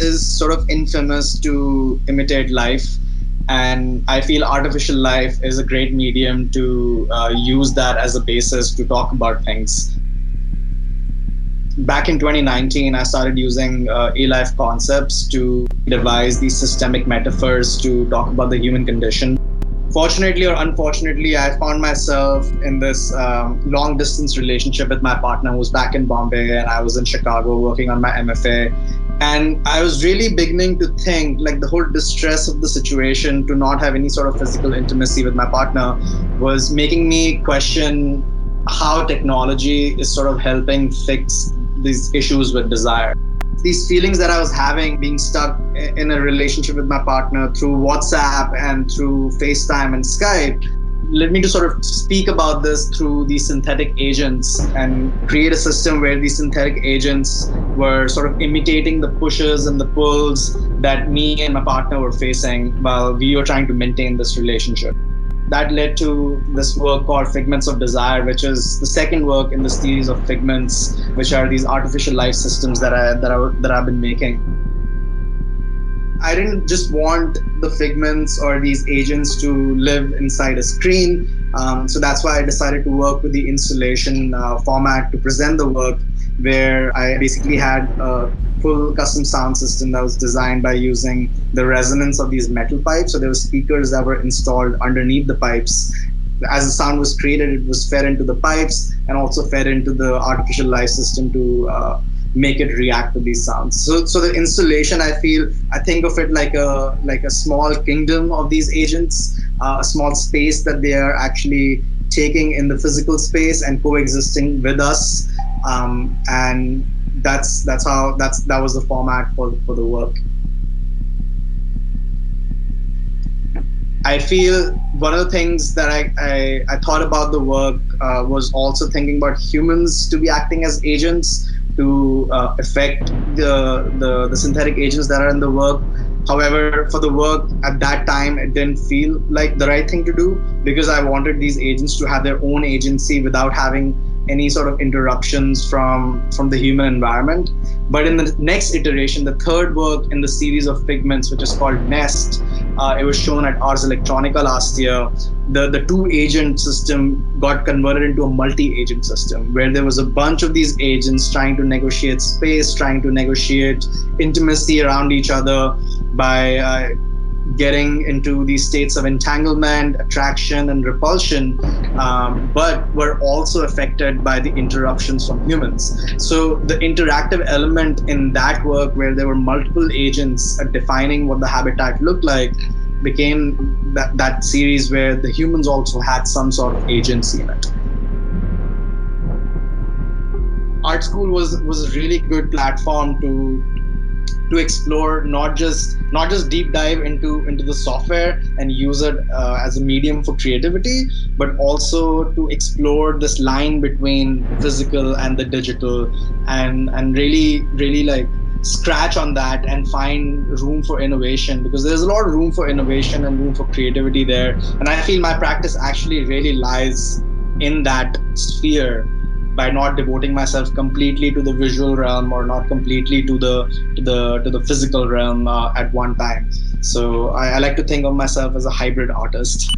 is sort of infamous to imitate life, and I feel artificial life is a great medium to use that as a basis to talk about things. Back in 2019, I started using A-Life concepts to devise these systemic metaphors to talk about the human condition. Fortunately or unfortunately, I found myself in this long distance relationship with my partner who was back in Bombay, and I was in Chicago working on my MFA. And I was really beginning to think like the whole distress of the situation to not have any sort of physical intimacy with my partner was making me question how technology is sort of helping fix these issues with desire. These feelings that I was having being stuck in a relationship with my partner through WhatsApp and through FaceTime and Skype led me to sort of speak about this through these synthetic agents and create a system where these synthetic agents were sort of imitating the pushes and the pulls that me and my partner were facing while we were trying to maintain this relationship. That led to this work called Figments of Desire, which is the second work in the series of Figments, which are these artificial life systems that I've been making. I didn't just want the figments or these agents to live inside a screen. So that's why I decided to work with the installation format to present the work, where I basically had a full custom sound system that was designed by using the resonance of these metal pipes. So there were speakers that were installed underneath the pipes. As the sound was created, it was fed into the pipes and also fed into the artificial life system to make it react to these sounds. So the installation, I think of it like a small kingdom of these agents, a small space that they are actually taking in the physical space and coexisting with us. And that was the format for the work. I feel one of the things that I thought about the work was also thinking about humans to be acting as agents to affect the synthetic agents that are in the work. However, for the work at that time, it didn't feel like the right thing to do because I wanted these agents to have their own agency without having any sort of interruptions from the human environment. But in the next iteration, the third work in the series of Figments, which is called Nest, it was shown at Ars Electronica last year. The two-agent system got converted into a multi-agent system where there was a bunch of these agents trying to negotiate space, trying to negotiate intimacy around each other by getting into these states of entanglement, attraction, and repulsion, but were also affected by the interruptions from humans. So the interactive element in that work, where there were multiple agents defining what the habitat looked like, became that series where the humans also had some sort of agency in it. Art School was a really good platform to explore not just deep dive into the software and use it as a medium for creativity, but also to explore this line between physical and the digital, and really like scratch on that and find room for innovation, because there's a lot of room for innovation and room for creativity there. And I feel my practice actually really lies in that sphere, by not devoting myself completely to the visual realm or not completely to the physical realm at one time. So I like to think of myself as a hybrid artist.